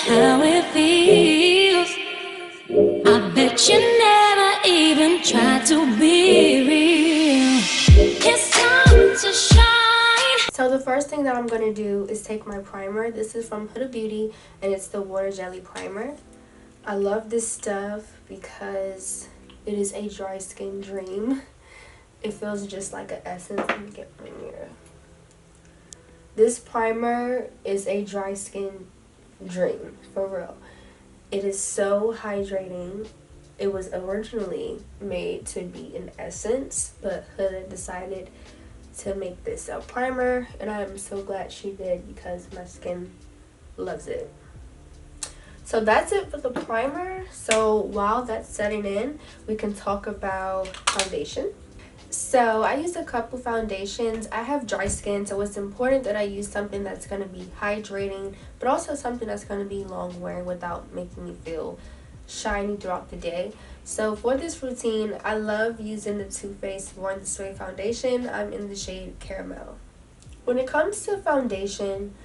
how it feels. I bet you never even tried to be real. It's time to shine. So the first thing that I'm going to do is take my primer. This is from Huda Beauty and it's the Water Jelly Primer. I love this stuff because it is a dry skin dream. It feels just like an essence. Let me get my mirror. This primer is a dry skin dream, for real. It is so hydrating. It was originally made to be an essence, but Huda decided to make this a primer, and I'm so glad she did because my skin loves it. So that's it for the primer. So while that's setting in, we can talk about foundation. So I use a couple foundations. I have dry skin, so it's important that I use something that's going to be hydrating, but also something that's going to be long wearing without making me feel shiny throughout the day. So for this routine, I love using the Too Faced Born This Way foundation. I'm in the shade Caramel. When it comes to foundation,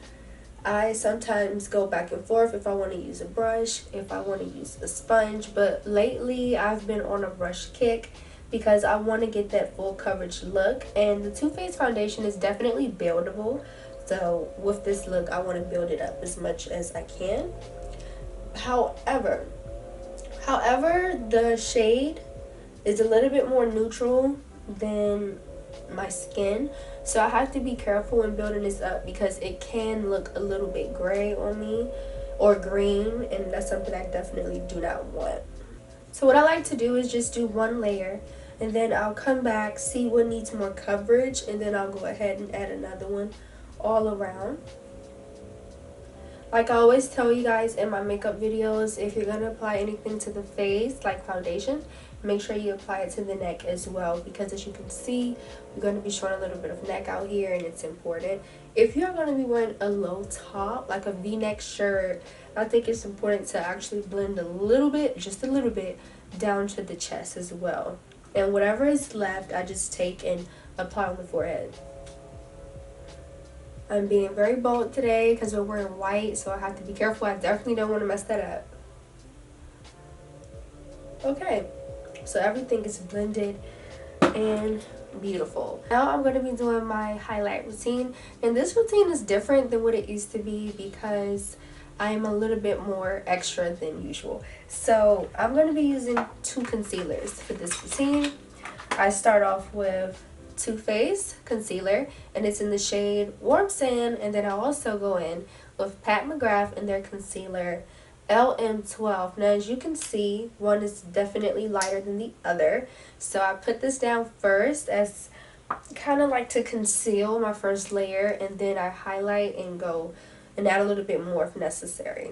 I sometimes go back and forth if I want to use a brush, if I want to use a sponge, but lately I've been on a brush kick because I want to get that full coverage look, and the Too Faced foundation is definitely buildable. So with this look, I want to build it up as much as I can. However, the shade is a little bit more neutral than my skin, so I have to be careful when building this up because it can look a little bit gray on me or green, and that's something I definitely do not want. So what I like to do is just do one layer, and then I'll come back, see what needs more coverage, and then I'll go ahead and add another one all around. Like I always tell you guys in my makeup videos, if you're going to apply anything to the face, like foundation, make sure you apply it to the neck as well, because as you can see, we're going to be showing a little bit of neck out here, and it's important. If you're going to be wearing a low top, like a v-neck shirt, I think it's important to actually blend a little bit, just a little bit, down to the chest as well. And whatever is left, I just take and apply on the forehead. I'm being very bold today because we're wearing white, so I have to be careful. I definitely don't want to mess that up. Okay, so everything is blended and beautiful. Now I'm going to be doing my highlight routine, and this routine is different than what it used to be because I'm a little bit more extra than usual. So I'm going to be using two concealers for this routine. I start off with Too Faced concealer, and it's in the shade Warm Sand, and then I'll also go in with Pat McGrath in their concealer LM12. Now as you can see, one is definitely lighter than the other, so I put this down first as kind of like to conceal my first layer, and then I highlight and go and add a little bit more if necessary.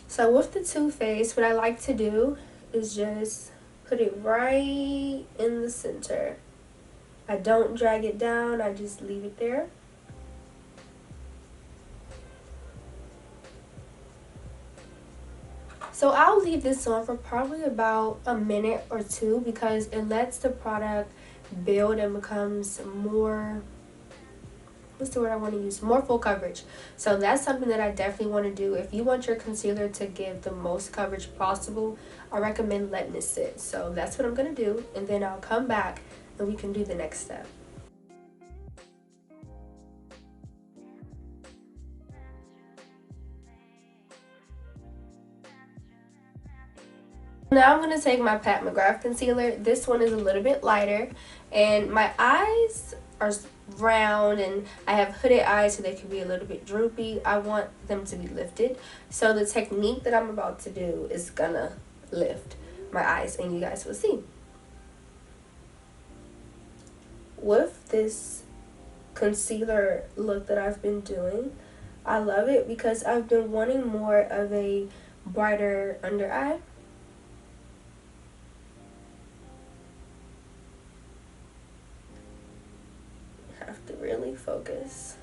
So with the Too Faced, what I like to do is just put it right in the center. I don't drag it down, I just leave it there. So I'll leave this on for probably about a minute or two because it lets the product build and becomes more, what's the word I want to use? More full coverage. So that's something that I definitely want to do. If you want your concealer to give the most coverage possible, I recommend letting it sit. So that's what I'm going to do, and then I'll come back and we can do the next step. Now I'm going to take my Pat McGrath concealer. This one is a little bit lighter, and my eyes are round and I have hooded eyes, so they can be a little bit droopy. I want them to be lifted. So the technique that I'm about to do is gonna lift my eyes, and you guys will see. With this concealer look that I've been doing, I love it because I've been wanting more of a brighter under eye. Have to really focus.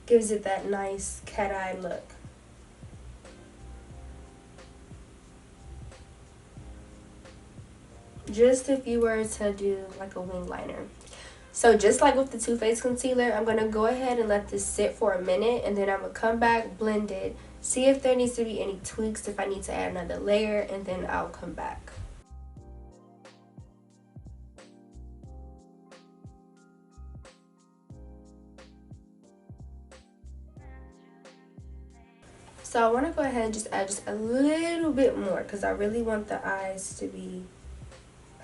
Gives it that nice cat-eye look. just if you were to do like a wing liner. So just like with the Too Faced concealer, I'm going to go ahead and let this sit for a minute, and then I'm going to come back, blend it, see if there needs to be any tweaks, if I need to add another layer, and then I'll come back. So I want to go ahead and just add just a little bit more because I really want the eyes to be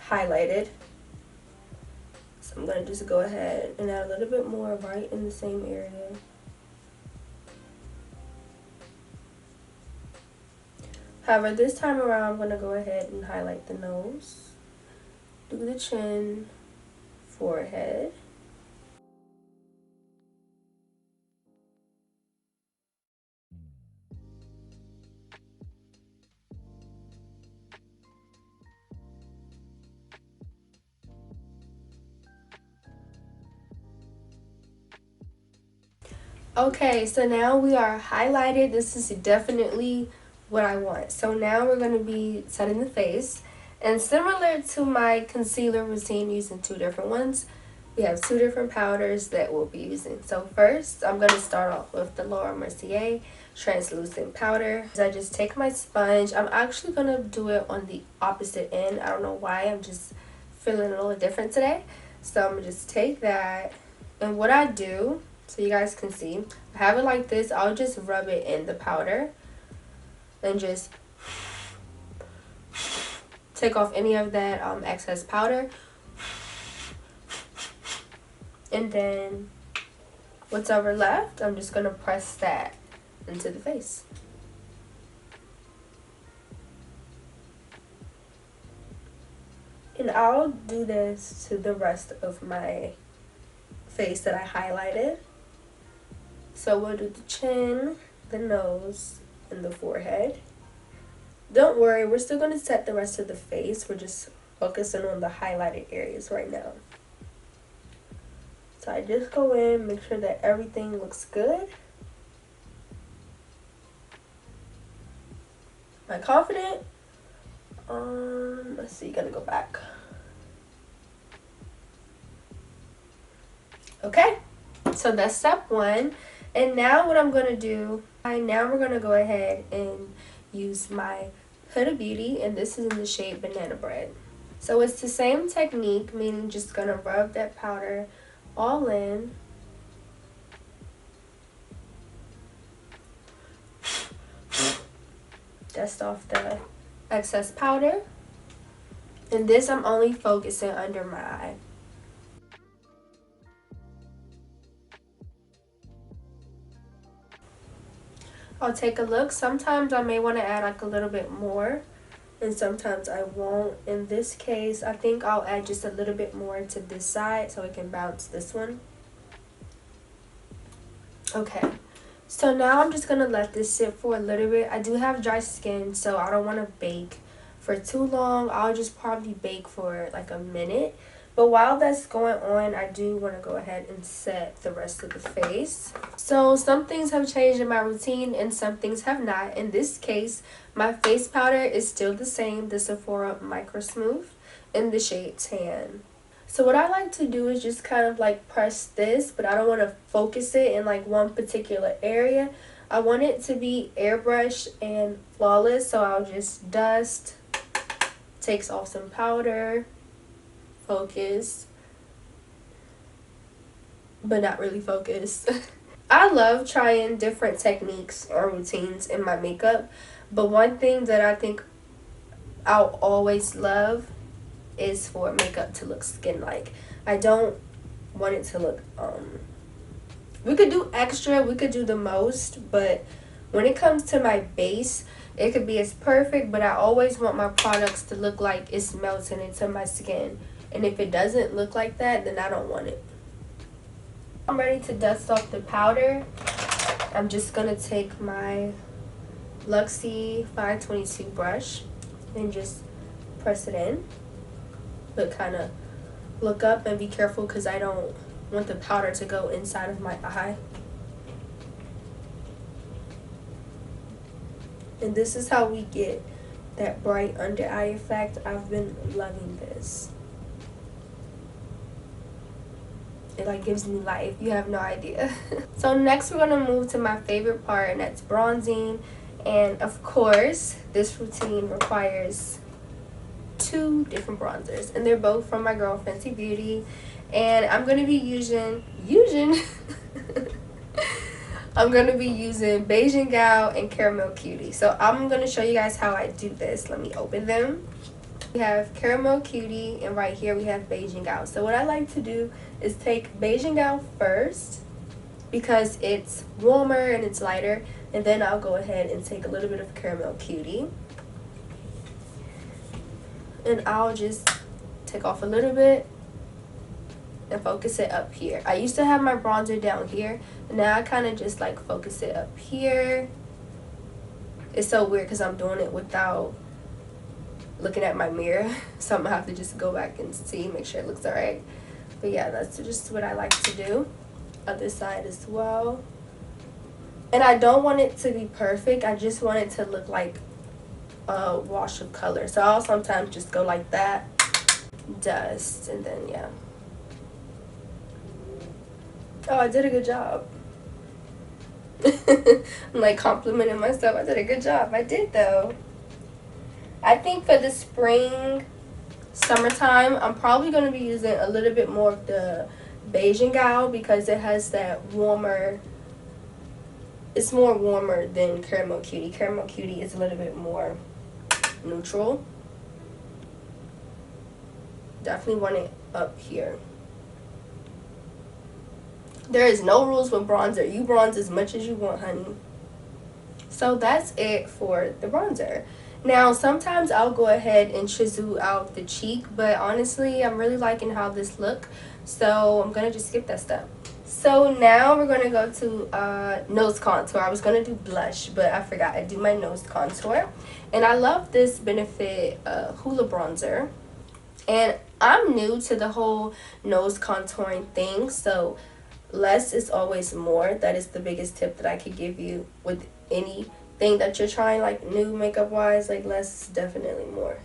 highlighted. So I'm going to just go ahead and add a little bit more right in the same area. However, this time around, I'm going to go ahead and highlight the nose, do the chin, forehead. Okay, so now we are highlighted. This is definitely what I want. So now we're going to be setting the face. And similar to my concealer routine using two different ones, we have two different powders that we'll be using. So first, I'm going to start off with the Laura Mercier translucent powder. I just take my sponge. I'm actually going to do it on the opposite end. I don't know why. I'm just feeling a little different today. So I'm going to just take that. And what I do, so you guys can see, I have it like this. I'll just rub it in the powder and just take off any of that excess powder. And then whatever left, I'm just going to press that into the face. And I'll do this to the rest of my face that I highlighted. So we'll do the chin, the nose, and the forehead. Don't worry, we're still going to set the rest of the face. We're just focusing on the highlighted areas right now. So I just go in, make sure that everything looks good. Am I confident? Let's see, gonna go back. Okay, so that's step one. And now what I'm gonna do, now we're gonna go ahead and use my Huda Beauty, and this is in the shade Banana Bread. So it's the same technique, meaning just gonna rub that powder all in. Dust off the excess powder. And this I'm only focusing under my eye. I'll take a look. Sometimes I may want to add like a little bit more, and sometimes I won't. In this case, I think I'll add just a little bit more to this side so it can bounce this one. Okay, so now I'm just gonna let this sit for a little bit. I do have dry skin, so I don't want to bake for too long. I'll just probably bake for like a minute. But while that's going on, I do want to go ahead and set the rest of the face. So some things have changed in my routine and some things have not. In this case, my face powder is still the same, the Sephora Micro Smooth in the shade Tan. So what I like to do is just kind of like press this, but I don't want to focus it in like one particular area. I want it to be airbrushed and flawless, so I'll just dust, takes off some powder, focus, but not really focus. I love trying different techniques or routines in my makeup, but one thing that I think I'll always love is for makeup to look skin-like. I don't want it to look, we could do extra, we could do the most, but when it comes to my base, it could be as perfect, but I always want my products to look like it's melting into my skin. And if it doesn't look like that, then I don't want it. I'm ready to dust off the powder. I'm just going to take my Luxie 522 brush and just press it in. But kind of look up and be careful because I don't want the powder to go inside of my eye. And this is how we get that bright under eye effect. I've been loving this. It like gives me life. You have no idea. So next we're gonna move to my favorite part, and that's bronzing. And of course, this routine requires 2 different bronzers, and they're both from my girl Fenty Beauty. And I'm gonna be using I'm gonna be using Beijing Gal and Caramel Cutie. So I'm gonna show you guys how I do this. Let me open them. We have Caramel Cutie, and right here we have Beijing Gal. So what I like to do is take Beijing Gal first because it's warmer and it's lighter, and then I'll go ahead and take a little bit of Caramel Cutie, and I'll just take off a little bit and focus it up here. I used to have my bronzer down here, and now I kind of just like focus it up here. It's so weird because I'm doing it without looking at my mirror, so I'm gonna have to just go back and see, make sure it looks alright. But yeah, that's just what I like to do. Other side as well. And I don't want it to be perfect, I just want it to look like a wash of color. So I'll sometimes just go like that, dust, and then yeah. Oh, I did a good job. I'm like complimenting myself. I did a good job. I did though. I think for the spring, summertime, I'm probably going to be using a little bit more of the Beijing Gal because it has that warmer, it's more warmer than Caramel Cutie. Caramel Cutie is a little bit more neutral. Definitely want it up here. There is no rules with bronzer. You bronze as much as you want, honey. So that's it for the bronzer. Now, sometimes I'll go ahead and chisel out the cheek, but honestly, I'm really liking how this look, so I'm going to just skip that step. So now we're going to go to nose contour. I was going to do blush, but I forgot. I do my nose contour. And I love this Benefit Hoola bronzer. And I'm new to the whole nose contouring thing, so less is always more. That is the biggest tip that I could give you with anything that you're trying, like new makeup wise. Like less is definitely more,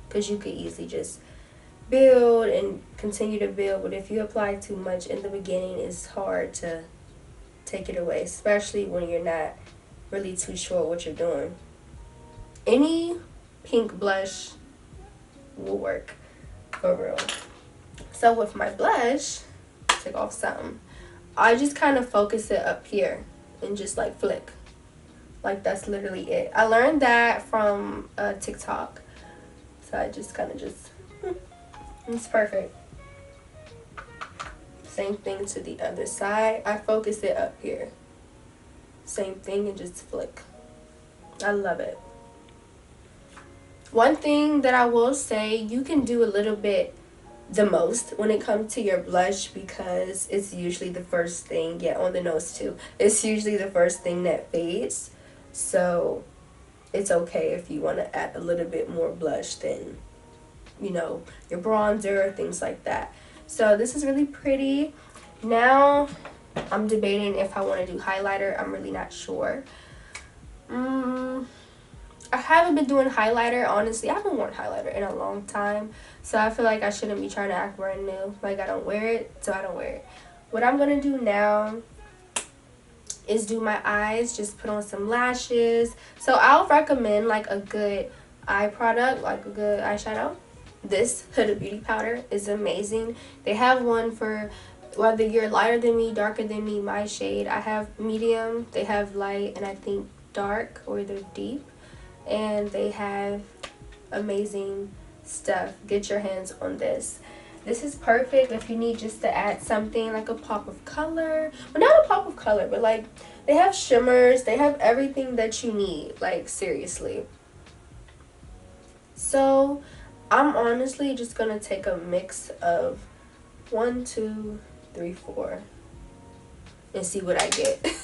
because you could easily just build and continue to build, but if you apply too much in the beginning, it's hard to take it away, especially when you're not really too sure what you're doing. Any pink blush will work for real. So with my blush, take off some, I just kind of focus it up here and just like flick. Like that's literally it. I learned that from TikTok. So I just kind of just, it's perfect. Same thing to the other side. I focus it up here. Same thing and just flick. I love it. One thing that I will say, you can do a little bit the most when it comes to your blush, because it's usually the first thing, yeah, on the nose too, it's usually the first thing that fades, so it's okay if you want to add a little bit more blush than, you know, your bronzer, things like that. So this is really pretty. Now I'm debating if I want to do highlighter. I'm really not sure. I haven't been doing highlighter, honestly. I haven't worn highlighter in a long time, so I feel like I shouldn't be trying to act brand new. Like, I don't wear it, so I don't wear it. What I'm going to do now is do my eyes, just put on some lashes. So I'll recommend, like, a good eye product, like a good eyeshadow. This Huda Beauty powder is amazing. They have one for whether you're lighter than me, darker than me, my shade. I have medium, they have light, and I think dark, or they're deep. And they have amazing stuff. Get your hands on this. This is perfect if you need just to add something, like a pop of color. Well, not a pop of color, but like they have shimmers, they have everything that you need, like seriously. So I'm honestly just gonna take a mix of 1, 2, 3, 4 and see what I get.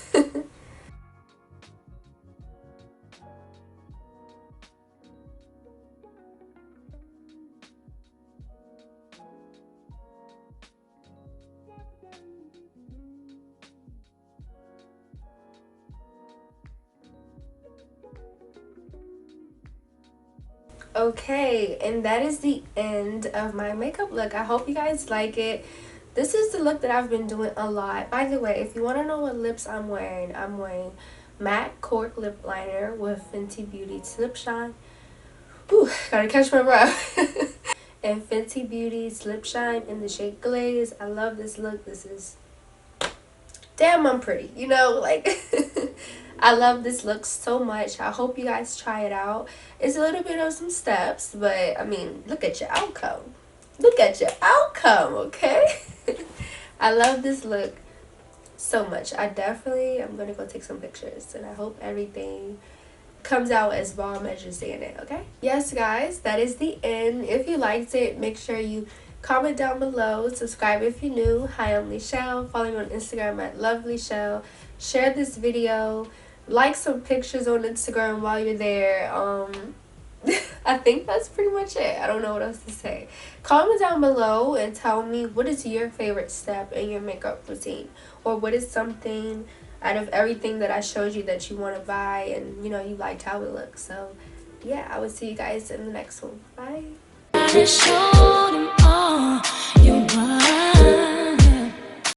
Okay, and that is the end of my makeup look. I hope you guys like it. This is the look that I've been doing a lot. By the way, if you want to know what lips I'm wearing matte cork lip liner with Fenty Beauty's Lip Shine. Whew, gotta catch my breath. And Fenty Beauty's Lip Shine in the shade Glaze. I love this look. This is, damn, I'm pretty. You know, like, I love this look so much. I hope you guys try it out. It's a little bit of some steps, but I mean, look at your outcome. Look at your outcome, okay? I love this look so much. I'm gonna go take some pictures, and I hope everything comes out as bomb as you're seeing it, okay? Yes, guys, that is the end. If you liked it, make sure you comment down below, subscribe if you're new. Hi, I'm LEECHELLE. Follow me on Instagram at LoveLeeChelle. Share this video, like some pictures on Instagram while you're there. I think that's pretty much it. I don't know what else to say. Comment down below and tell me what is your favorite step in your makeup routine, or what is something out of everything that I showed you that you want to buy and you know you liked how it looks. So yeah, I will see you guys in the next one. Bye. I just showed 'em all.